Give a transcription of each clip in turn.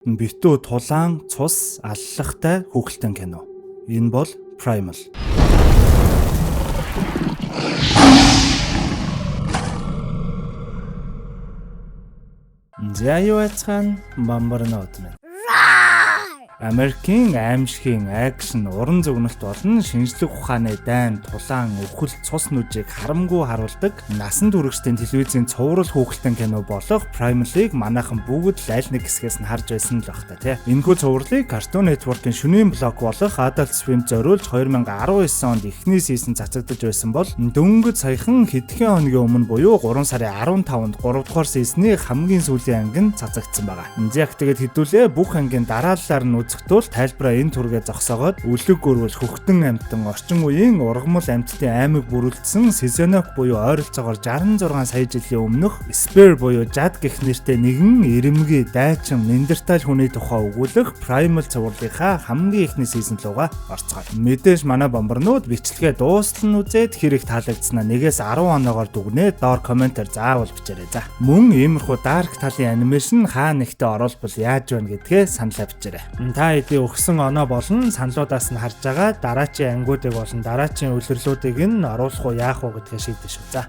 Битүү тулаан, цус, аллахтай хүүхэлдэйн кино. Энэ бол Primal. Заяавцхан бамбарнууд минь. Америкийн аимшигын акшн, уран зөгнөлт болон шинжлэх ухааны дайн, тулаан, өвхөл, цус нүжийг харамгүй харуулдаг насан туршидын телевизийн цуврал хүүхэлдэйн кино болох Primal-ыг манайхан бүгд л аль нэг хэсгээс нь харж байсан л баг та тий. Энэхүү цувралыг Cartoon Network-ийн шөнийн блок болох Adult Swim зориулж 2019 онд эхний сизон цацагдж байсан бол дөнгөж саяхан хэдхэн хоногийн өмнө буюу 3 сарын 15-нд 3 дугаар сизны хамгийн сүүлийн анги нь цацагдсан байгаа. Яг тэгээд хэдүүлээ бүх ангийн дараалалаар нь зөвхөн тайлбараа энэ түргээ зогсоогоод үлэг гөрвөл хөхтөн амтан орчин үеийн ургамал амттын аймаг бүрэлдсэн Сезонок буюу ойролцоогоор 66 сая жилийн өмнөх Спер буюу Жад гэх нэртэй нэгэн эрэмгий дайчин Нендертал хүний тухай өгүүлэх Primal цувралынхаа хамгийн ихний сизон руугаа орцгоо. Мэдээж манай бомбарнууд бичлэгээ дуустал нь үзээд хэрэг таалагдсанаа 1-ээс 10 оноогоор дүгнээ доор комментээр заавал бичээрэй за. Мөн иймэрхүү dark талын анимашн хаа нэгтээ оруулбал яаж байна гэдгээ саналаа бичээрэй. Та эдийн өгсөн оноо болон саналуудаас нь харж байгаа дараачийн ангиудыг болон дараачийн үлрэлүүдийг нь оруулах уу яах уу гэдгээ шийдэж шүү. За.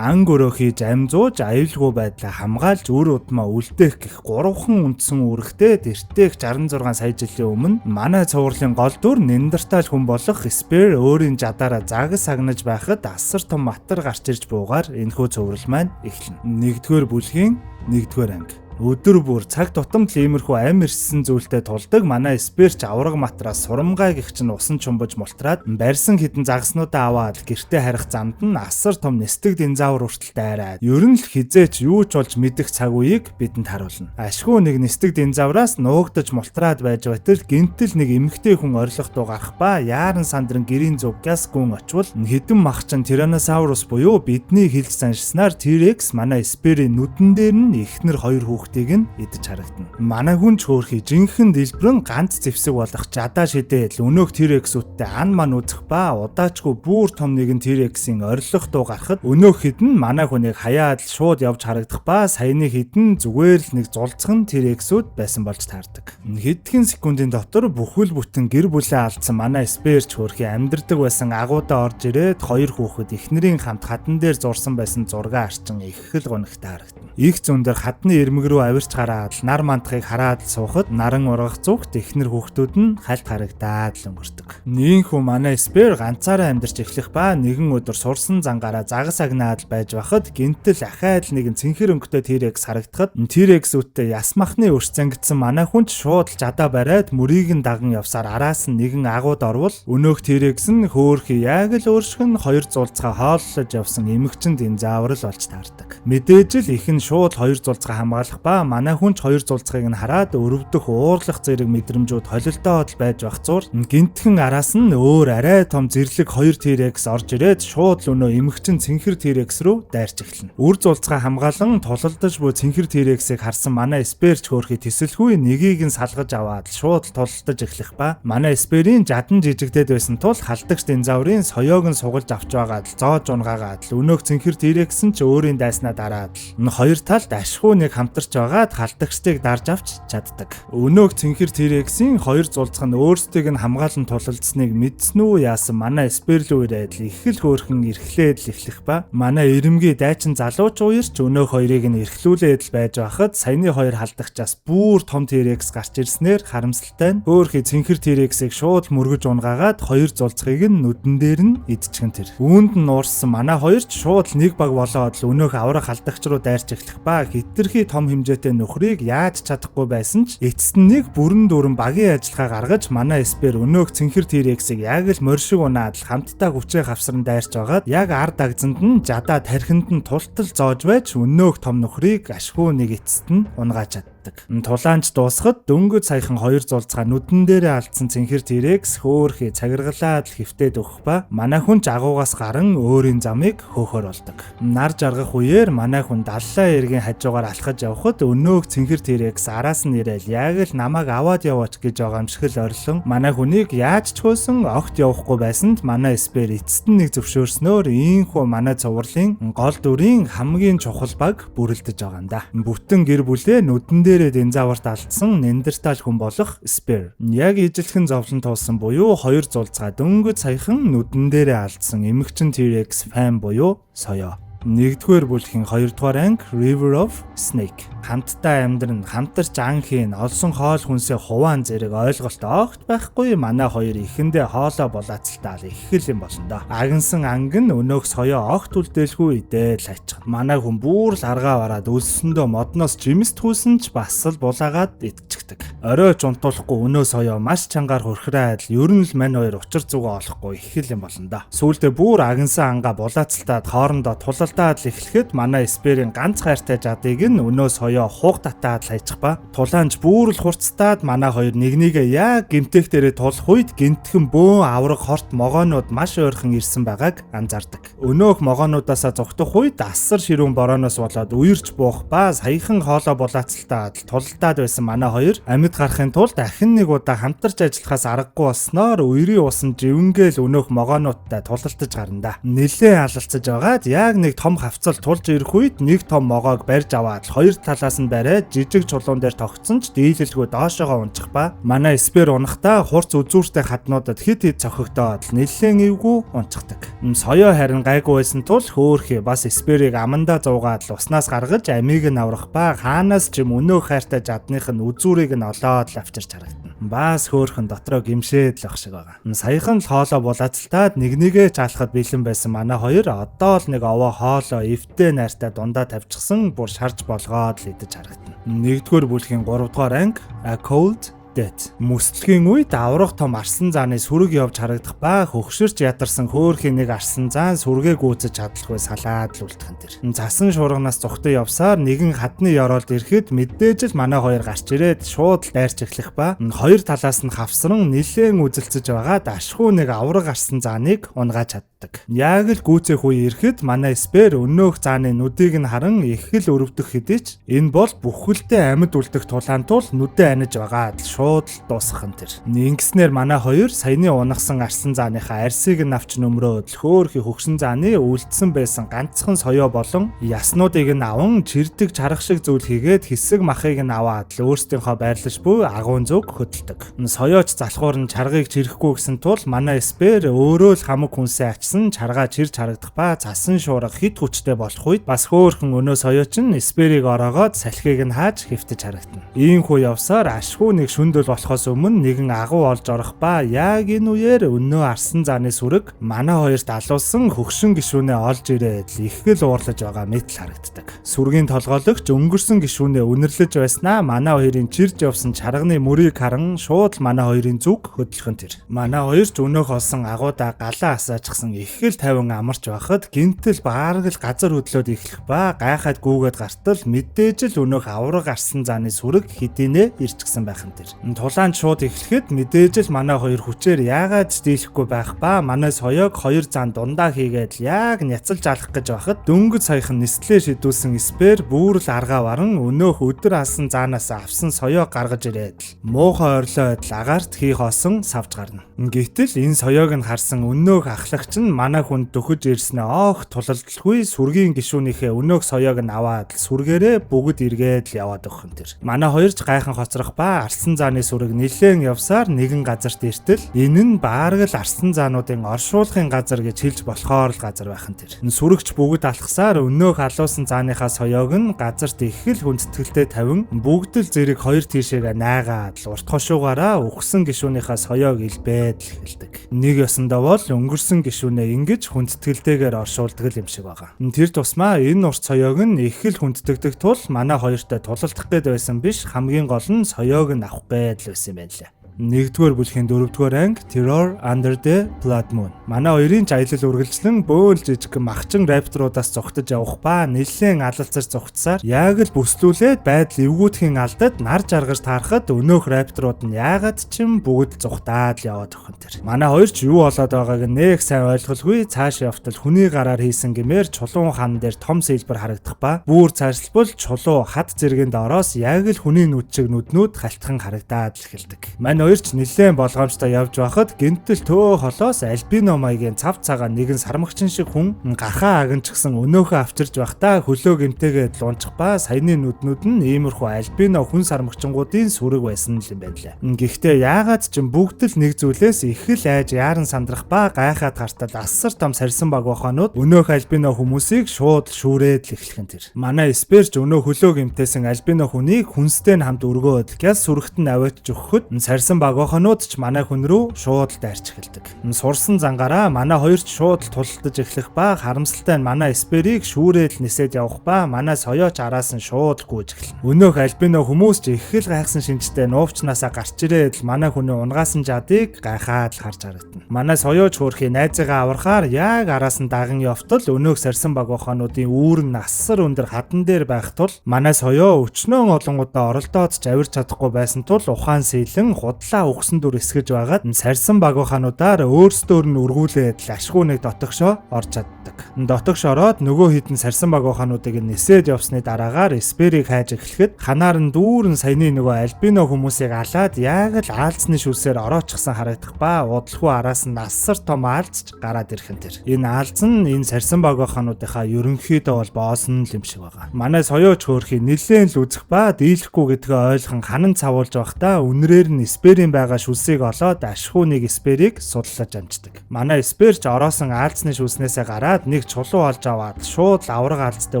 Анги өрөө хийж амжууж аюулгүй байдлаа хамгаалж үр удмаа үлдээх гэх 3хан үндсэн үүрэгтэй тэртех 66 сая жилийн өмнө манай цувралын гол дүр Нендертал хүн болох Спер өөрийн жадаараа загас сагнаж байхад асар том матар гарч ирж буугаар энэхүү цуврал маань эхэлнэ. 1-р бүлгийн 1-р анги. Өдөр бүр цаг тутамд л иймэрхүү амь ирсэн зүйлтэй тулдаг манай Сперч авраг матраас сурамгай гихч нь усан чумбаж мултраад барьсан хідэн загаснуудаа аваад гэртээ харих замд нь асар том нэстэг динозавр хүртэл дайраад ер нь л хизээч юу ч болж мэдэх цаг үеийг бидэнд харуулна. Ашгүй нэг нэстэг динозавраас нуугдаж мултраад байж байтал гинтэл нэг эмэгтэй хүн орилготуу гарах ба яаран сандран гэрийн зүгээс гүн очвол хідэн махчин Tyrannosaurus буюу бидний хэлж саншснаар T-Rex манай Сперийн нүдэн дээр нь эхнэр хоёр хүүхэд нь идэж харагдана. Манай хүн ч хөөрхий жинхэнэ дэлбэрэн ганц зэвсэг болох жадаа шидээл өнөөх T-Rex-үүдтэй ан ман үзэх ба удаачгүй бүр том нэгэн T-Rex-ийн орилох дуу гарахад өнөөх хідэн манай хүнийг хаяад л шууд явж харагдах ба саяны хідэн зүгээр л нэг зулцхан T-Rex-үүд байсан болж таардаг. Хэдхэн секундын дотор бүхэл бүтэн гэр бүлээ алдсан манай Сперч хөөрхий амьдардаг байсан агуудаа орж ирээд хоёр хүүхэд эхнэрийн хамт хатан дээр зурсан байсан зураг арчин их л гонигт харагдана. Их зүүн дээр хатны ирмэг рүү авирч гараад нар мантахыг хараад суухад наран ургах зүгт эхнэр хүүхдүүд нь хальт харагдаад л өнгөрдөг. Нийнхүү манай Спер ганцаараа амьдарч эхлэх ба нэгэн өдөр сурсан зангаараа загас агнаад байж байхад гинтэл ахаад нэгэн цэнхэр өнгөтэй T-Rex харагдахад T-Rex-үүдтэй яс махны өрш зангидсан манай хүнч шууд л жадаа бариад мөрийг нь даган явсаар араас нь нэгэн агууд орвол өнөөх T-Rex нь хөөрхий яг л өөршгөн хоёр зулцгаа хооллож явсан эмэгчин динозавр л болж таардаг. Мэдээж л их нь шууд хоёр зулцгаа хамгаалах ба манай хүн ч хоёр зулцгийг нь хараад өрөвдөх уурлах зэрэг мэдрэмжүүд холилдоод байж байх зур гинтхэн араас нь өөр арай том зэрлэг хоёр T-Rex орж ирээд шууд л өнөө эмэгчин цэнхэр T-Rex рүү дайрч эхэлнэ. Үр зулцгаа хамгаалан тулалдаж буй цэнхэр T-Rex-ийг харсан манай Сперч хөөрхий тэсэлгүй нэгийг нь салгаж аваад шууд тулалдаж эхлэх ба манай Сперийн жадан жижигдээд байсан тул халдагч динозаврын соёог нь сугалж авч байгаад л зоож унгаагаад л өнөөх цэнхэр T-Rex нь ч өөрийн дайснаа дараад л хоёр талд ашгүй нэг хамтарч байгаад халдагчдыг дарж авч чаддаг. Өнөөх цэнхэр T-Rex-ийн хоёр зулцх нь өөрсдийг нь хамгаалан тулалдсныг мэдсэн үү яасан манай Сперлүү ирээд л их л хөөрхөн эрхлээд л эхлэх ба манай эрэмгий дайчин залууч уярч өнөөх хоёрыг нь эрхлүүлээд л байж байхад саяны хоёр халдагчаас бүр том T-Rex гарч ирснээр харамсалтай нь хөөрхий цэнхэр T-Rex-ийг шууд мөргөж унгаагаад хоёр зулцхыг нь нүдэн дээр нь идчихэн тэр. Үүнд нь уурсан манай хоёр ч шууд нэг баг болоод л өнөөх аврах халдагч руу дайрч эхлэх ба хитрхи том хэмжээтэй нөхрийг яаж чадахгүй байсан ч эцэст нь нэг бүрэн дүүрэн багийн ажиллагаа гаргаж манай Спер өнөөх цэнхэр T-Rex-ийг яг л моршиг унаад л хамтдаа хүчээ хавсран дайрч байгаад яг ард дагзанд нь жадаа тархинд нь тултал зоож байж өнөөх том нөхрийг ашгүй нэг эцэст нь унгааж чаддаг. чаддаг. Тулаанч дуусахад дөнгөж саяхан 2 зулцгаа нүдэн дээрээ алдсан цэнхэр T-Rex хөөхий цагиргалаад хөвтөд өгөх ба манай хүн агуугаас гарan өөрийн замыг хөөхөр болдог. Нар жаргах үеэр манай хүн даллаа эргийн хажуугаар алхаж явхад өнөөх цэнхэр T-Rex араас нь ирээл яг л намайг аваад яваач гэж байгаа юм шиг л орилон манай хүнийг яаж ч хөөсөн огт явахгүй байсанд манай Спэр эцэст нь нэг зөвшөөрснөөр ийхүү манай цувралын гол дүрийн хамгийн чухал баг бүрэлдэж байгаа юм да. Бүтэн гэр бүлээ нүдэн дээрээ динзаварт алдсан Нендертал хүн болох Спэр. Яг ижилхэн зовлон туулсан буюу 2 зулцгаа дөнгөж саяхан нүдэн дээрээ алдсан эмэгчин T-Rex фан буюу соёо. Нэгдүгээр бүлгийн 2 дугаар анги River of Snake. Хамтдаа амьдран, хамтарч ан хийн, олсон хоол хүнсээ хуваан зэрэг ойлголт огт байхгүй манай хоёр ихэндээ хоолоо булаацалтаал их юм болно доо. Агнсан анги нь өнөөх соёо огт үлдээлгүй идэл ачаад. Манай хүн бүр л аргаа бараад өлсөндөө модноос жимс түүсэн ч бас л булаагаад идчихдэг. Орой ч унтуулахгүй өнөө соёо маш чангаар хөрхрээд ер нь л мань хоёр учир зүгөө олохгүй их юм болно доо. Сүүлдээ бүр агнсан ангаа булаацалтаад хоорондоо тулалдаад л эхлэхэд манай Спэрийн ганц хайртай жадыг нь өнөө соёо хуг татаад л хайчих ба тулаанч бүр л хурцтаад манай хоёр нэгнийгээ яг гимтэх дээрээ тулах үед гинтхэн бөөн авраг хорт могоонууд маш ойрхон ирсэн байгааг анзаардаг. Өнөөх могоонуудаасаа зүгтөх үед асар ширүүн борооноос болоод үерч буух ба саяхан хоолоо булаацалтаад тулалдаад байсан манай хоёр амьд гарахын тулд дахин нэг удаа хамтарч ажиллахаас аргагүй болсноор үерийн усан живэнгээл өнөөх могоонуудтай тулалдаж гарна да. Нилээн алалцаж байгаад яг нэг том хавцал тулж ирэх үед нэг том могоог барьж аваад хоёр талаас нь бариад жижиг чулуун дээр тогтсон ч дийлэлгүй доошоогоо унчих ба манай Спэр унахдаа хурц үзүүртэй хаднуудад хит хит цохигдоод нэлээд эвгүй унчихдаг. Соёо харин гайгүй байсан тул хөөхий бас Спэрийг амандаа зуугаад уснаас гаргаж амийг нь аврах ба хаанаас ч юм өнөөх хайртай жадных нь үзүүрийг нь олоод л авчирч харагдана. Бас хөөхөн дотроо гимшээд л ах шиг байгаа. Саяхан л хоолоо булаацалтаад нэгнийгээ чаалахад бэлэн байсан манай хоёр одоо л нэг овоо хоолоо эвтэй найртай дундаа тавьчихсан бүр шарж болгоод л идэж харагдана. Нэгдүгээр бүлгийн 3 дугаар анги A Cold Death. Мөслөгийн үед аврах том арсан зааны сүрэг явж харагдах ба хөгшөрч ядарсан хөөхий нэг арсан заан сүргээ гүйцэж чадлагүй салаад л үлдэх нь тэр. Засан шуурганаас зүгтээ явсаар нэгэн хадны ёроолд ирэхэд мэдээж л манай хоёр гарч ирээд шууд л дайрч эхлэх ба хоёр талаас нь хавсран нилээн үзэлцэж байгаад ашгүй нэг авраг арсан зааныг унгааж чаддаг. Яг л гүйцэх үе ирэхэд манай Спэр өнөөх зааны нүдийг нь харан их л өрөвдөх хэдий ч энэ бол бүхэлдээ амьд үлдэх тулаан тул нүдэ аниж байгаа шууд л дуусах нь тэр. Ингэснээр манай хоёр саяны унагсан арсан зааныхаа арсыг нь авч нөмрөөд хөөхий хөгшин зааны үлдсэн байсан ганцхан соёо болон яснуудыг нь аван чирдэг чарах шиг зүйл хийгээд хэсэг махыг нь аваад л өөрсдийнхөө байрлаж буй агуун зүг хөдөлдөг. Соёоч залхуур нь чаргыг чирэхгүй гэсэн тул манай Спэр өөрөө л хамаг хүнсээ ачсан чаргаа чирж харагдах ба цасан шуурга хит хүчтэй болох үед бас хөөхөн өнөө соёоч нь Спэрийг ороогоод салхийг нь хааж хэвтэж харагдана. Ийхүү явсаар ашгүй нэг шүндэл болохоос өмнө нэгэн агуу олж орох ба яг энэ үеэр өнөө арсан зааны сүрэг манай хоёрт алуулсан хөгшин гишүүнээ олж ирээд их л уурлаж байгаа мэт л харагддаг. Сүргийн толгойлогч өнгөрсөн гишүүнээ үнэрлэж байснаа манай хоёрын чирж явсан чарганы мөрийг харан шууд л манай хоёрын зүг хөдлөх нь тэр. Манай хоёр ч өнөөх олсон агуудаа галаа асаачсан их л 50 амарч байхад гинтэл баарг л газар хөдлөөд эхлэх ба гайхаад гүүгээд гартал мэдээж л өнөөх авраг арсан зааны сүрэг хэдийнэ ирчихсэн байх нь тэр. Тулаан шууд эхлэхэд мэдээж л манай хоёр хүчээр яагаад дийлэхгүй байх ба манай соёог хоёр зан дундаа хийгээд яг няцалж алах гэж байхад дөнгөж саяхан нислээ шидүүлсэн Спэр бүр л аргаа баран өнөөх өдөр алсан заанаас авсан соёог гаргаж ирээд л муухай орлоод л агаарт хийх осон савж гарна. Гэтэл энэ соёог нь харсан өнөөх ахлагч нь манай хүнд дөхөж ирснээ оох тулалдалгүй сүргийн гишүүнийхээ өнөөх соёог нь аваад сүргээрээ бүгд эргээд л яваад өгөх нь тэр. Манай хоёрч гайхан хоцрох ба арсан зааны сүрэг нилээн явсаар нэгэн газарт иртэл энэ нь баарг л арсан заануудын оршуулгын газар гэж хэлж болохоор л газар байх нь тэр. Сүрэгч бүгд алхсаар өнөөх алуусан зааныхаа соёог нь газарт их л хүндэтгэлтэй тавин бүгд л зэрэг хоёр тийшээгээ найгаад л урт хошуугаараа өгсөн гишүүнийхээ соёог илбээд л эхэлдэг. Нэг ёсондоо бол өнгөрсөн гишүүнээ ингэж хүндэтгэлтэйгээр оршуулдаг юм шиг байгаа. Тэр тусмаа энэ урт соёог нь их л хүндэтгдэг тул манай хоёртой тулалдах гээд байсан биш хамгийн гол нь соёог нь авах гээд л байсан юм байна лээ. 1-р бүлгийн 4-р анги Terror Under the Blood Moon. Манай хоёрын ч аялал үргэлжлэн бөөл жижиг махчин рапторуудаас зугтаж явах ба нэлээд алалцаж зугтсаар яг л бүслүүлээд байдал эвгүүтхийн алдад нар жаргаж таарахад өнөөх рапторууд нь яагаад ч юм бүгд зугтаад яваад өгөн тэр. Манай хоёр ч юу болоод байгааг нэг сайн ойлголгүй, цааш явтал хүний гараар хийсэн гэмээр чулуун хан дээр том сэлбэр харагдах ба бүр цаашлбал чулуу хад зэргийн доороос яг л хүний нүд чиг нүднүүд халтхан харагдаад эхэлдэг. Манай хоёр ч нэлээд болгоомжтой явж байхад гинтэл төө холоос альбино маягийн цав цагаан нэгэн сармагчин шиг хүн гархаа агнчгсан өнөөхөө авчирж байхдаа хөлөө гэмтээгээд лунчих ба саяны нүднүүд нь иймэрхүү альбино хүн сармагчингуудын сүрэг байсан юм байна лээ. Гэхдээ яагаад ч бүгд л нэг зүйлээс их л айж яаран сандрах ба гайхаад гартал асар том сарсан баг бохонууд өнөөх альбино хүмүүсийг шууд шүүрээд л эхлэх нь тэр. Манай Сперч өнөө хөлөө гэмтээсэн альбино хүнийг хүнстэй нь хамт өргөөд гяс сүрэгт нь аваачж өгөхөд сарсан баг бохонууд ч манай хүн рүү шууд дайрч эхэлдэг. Сурсан зангаараа манай хоёрч шууд тулалдаж эхлэх ба харамсалтай нь манай Сперийг шүүрээд нисээд явах ба манай соёоч араас нь шууд гүйж эхэлнэ. Өнөөх альбино хүмүүс ч их л гайхсан шинжтэй нуувчнаасаа гарч ирээд манай хүний унгаасан жадыг гайхаад л харж харагдана. Манай соёоч хөөрхий найзыгаа аврахаар яг араас нь даган явтал өнөөх сарсан баг бохонуудын үүр нь асар өндөр хадан дээр байх тул манай соёо өчнөө олонгуудаа оролдоод ч авирч чадахгүй байсан тул ухаан сэлэн худлаа өгсөн дүр эсгэж байгаад сарсан баг бохонуудаар өөрсдөр нь өргүүлээд ашгүй нэг дотогшоо орж чаддаг. Дотогш ороод нөгөө хідэн сарсан баг бохонуудыг нисээд явсны дараагаар Сперийг хайж эхлэхэд ханаар нь дүүрэн саяны нөгөө альбино хүмүүсийг алаад яг л аалзны шүлсээр ороочихсан харагдах ба удалгүй араас нь асар том аалзч гараад ирэх нь тэр. Энэ аалз нь энэ сарсан баг бохонуудынхаа ерөнхийдөө бол боосон юм шиг байгаа. Манай соёоч хөөрхий нэлээд л үзэх ба дийлэхгүй гэдгээ ойлгон ханан цавуулж байхдаа үнрээр нь Сперийн байгаа шүлсийг олоод ашгүй нэг Сперийг судлаж амждаг. Манай Сперч ороосон аалзны шүлснээсээ гараад нэг чулуу олж аваад шууд авраг аалзтай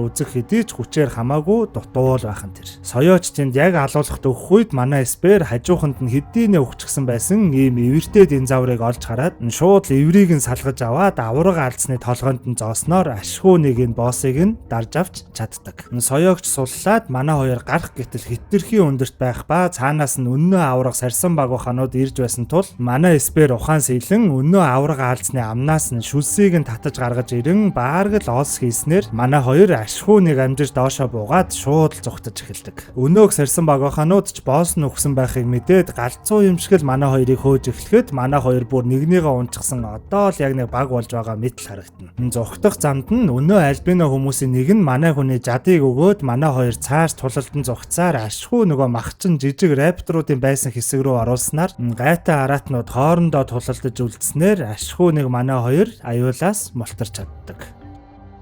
үзэх хэдий ч хүчээр хамаагүй дутуул байхан тэр. Соёоч тэнд яг алуулахад өгөх үед манай Спер хажууханд нь хэдийнэ өгчихсэн байсан ийм эвэртэй динозаврыг олж хараад шууд эврийг нь салгаж аваад авраг аалзны толгойд нь зоосноор ашгүй нэг энэ боссыг нь дарж авч чаддаг. Соёогч суллаад манай хоёр гарах гэтэл хитрхи өндөрт байх ба цаанаас нь өнөө авраг сарсан баг бохонууд ирж байсан тул манай Спер ухаан сэлэн өнөө авраг аалзны амнаас нь шүлсийг нь татаж гаргаж ирэн баарг л олс хийснээр манай хоёр ашгүй нэг амжиж доошоо буугаад шууд л зүхтэж эхэлдэг. Өнөөг сарсан баг бохонууд ч босс нь өгсөн байхыг мэдээд галзуу юм шиг л манай хоёрыг хөөж эхлэхэд манай хоёр бүр нэгнийгээ унчихсан одоо л яг нэг баг болж байгаа мэт л харагдана. Зүхтах замд нь өнөө альбино хүмүүсийн нэг нь манай хүний жадыг өгөөд манай хоёр цааш тулалдан зүхцаар ашгүй нөгөө махчин жижиг рапторуудын байсан хэсэг рүү оруулснаар гайтай араатнууд хоорондоо тулалдаж үлдснээр ашгүй нэг манай хоёр аюулаас мултарч чаддаг.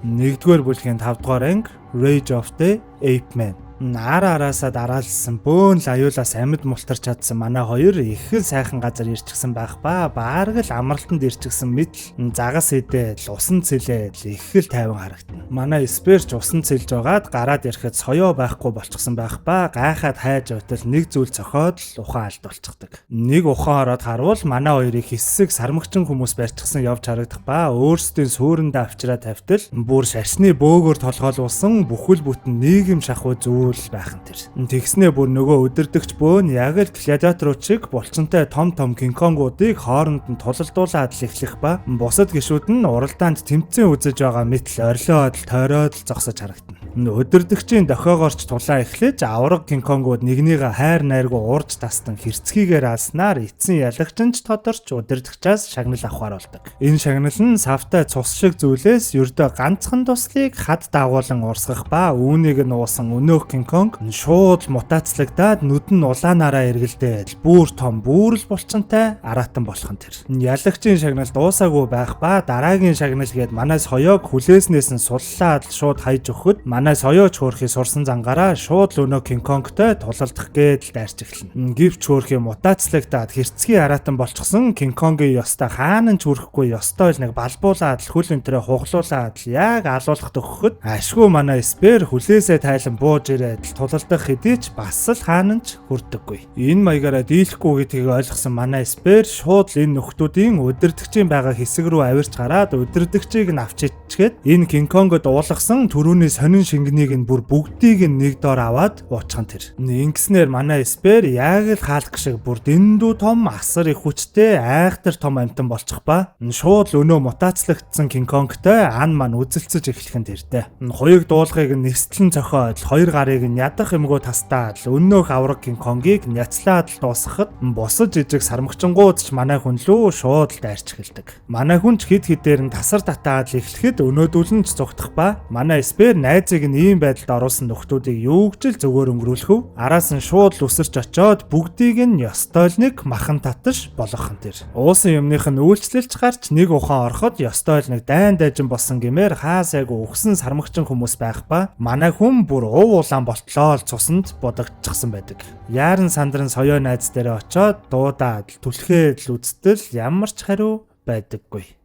1-р бүлгийн 5-р анги Rage of the Ape Man. Араасаа дараалсан бөөн л аюулаас амьд мултарч чадсан манай хоёр их л сайхан газар ирчихсэн байх ба баарг л амралтанд ирчихсэн мэт загас идээд усан цэлээд их л тайван харагдана. Манай Сперч усан цэлж байгаад гараад ирэхэд соёо байхгүй болчихсон байх ба гайхаад хайж байтал нэг зүйл цохоод л ухаан алд болчихдаг. Нэг ухаан ороод харвал манай хоёрыг хэсэг сармагчин хүмүүс барьчихсан явж харагдах ба өөрсдийн сүүрэндээ авчираа тавьтал бүр шашны бөөгөр толгойлуулсан бүхэл бүтэн нийгэм шахуу зүйл байхан тэр. Тэгснээ бүр нөгөө өдөрдөгч бөөн яг л гладиаторууд шиг булчинтай том кинконгуудыг хооронд нь тулалдуулаад л эхлэх ба бусад гишүүд нь уралдаанд тэмцэн үзэж байгаа мэт л орилоод тойроод л зогсож харагдана. Өдөрдөгчийн дохиогоорч тулаа эхлэж авраг кинконгууд нэгнийгээ хайр найргүй уурж тастан хэрцгийгээр алснаар эцсийн ялагчинч тодорч өдөрдөгчээс шагнал авахар болдог. Энэ шагнал нь савтай цус шиг зүйлээс ердөө ганцхан туслыг хад дагуулan урсгах ба үүнийг нь уусан өнөөх кинконг шууд мутацлагдаад нүд нь улаанаараа эргэлдээд бүр том бүрл булчинтай араатан болох нь тэр. Ялагчийн шагналд уусаагүй байх ба дараагийн шагнал гээд манай соёог хүлээснээс нь суллаад шууд хайж өгөхөд манай соёоч хөөрхий сурсан зангаараа шууд л өнөө кинконгтой тулалдах гээд л дайрч эхэлнэ. Гэвч хөөрхий мутацлагдаад хэрцгий араатан болчихсон кинконгийн ёстой хаана ч хүрэхгүй ёстой л нэг балбуулаад л хөл өнтрөө хуглуулаад л яг алуулахад өгөхөд ашгүй манай Спер хүлээсээ тайлан бууж ирээд тулалдах хэдий ч бас л хаана ч хүрдэггүй. Энэ маягаараа дийлэхгүй гэдгийг ойлгосон манай Спер шууд л энэ нөхдүүдийн өдөрдөгчийн байгаа хэсэг рүү авирч гараад өдөрдөгчийг нь авч ичгээд энэ кинконгод уулгасан түрүүний сонин шингэнийг нь бүр бүгдийг нь нэг доор аваад уучхан тэр. Ингэснээр манай Спер яг л хаалх шиг бүр дэндүү том асар их хүчтэй айхтар том амтан болчих ба шууд л өнөө мутацлагдсан King Kong-той ан маань үзэлцэж эхлэх нь тэртэй. Хоёуг дуулгыг нь нэрстлэн цохиод хоёр гарыг нь ядах юмгоо тастаад өнөөх авраг King Kong-ыг няцлаад л дуусгахад босож ижиг сармагчингууд ч манай хүн лөө шууд л дайрч эхэлдэг. Манай хүн ч хид хидээр нь тасар татаад л эхлэхэд өнөөдөл нь ч зүгтах ба манай Спер найзыг нь ийм байдалд оруулсан нөхдүүдийг юу гэж л зөвгөр өнгөрүүлэх вэ? Араас нь шууд л үсэрч очоод бүгдийг нь ёстойлныг махан таташ болгохон тэр. Уусан юмных нь үйлчлэлч гарч нэг ухаан ороход ёстойлныг дайн дайжин болсон гэмээр хаасайг өгсөн сармагчин хүмүүс байх ба манай хүн бүр ув улаан болтлоо л цусанд бодогдчихсан байдаг. Яаран сандран соёо найз дээрээ очоод дуудаад түлхээд л үздэл ямар ч хариу байдаггүй.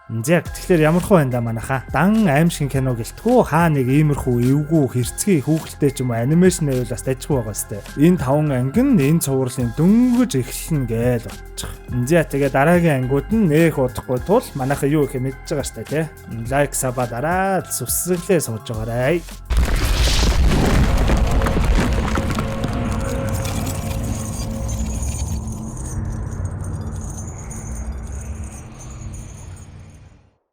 Яг тэгэхээр ямар хөө энэ да манайха дан аимшиг кино гэлтгүү хаа нэг иймэрхүү эвгүй хэрцгий хүүхэлтэй ч юм уу анимашн байвал бас дайжгүй байгаа сте. Энэ 5 анги нь энэ цувралын дөнгөж эхэлнэ гээл бодчих. За тэгээ дараагийн ангиуд нь нэх удахгүй тул манайха юу их мэдж байгаа штэ тий. Лайк саба дараад сүсгэлээ сууж байгаарай.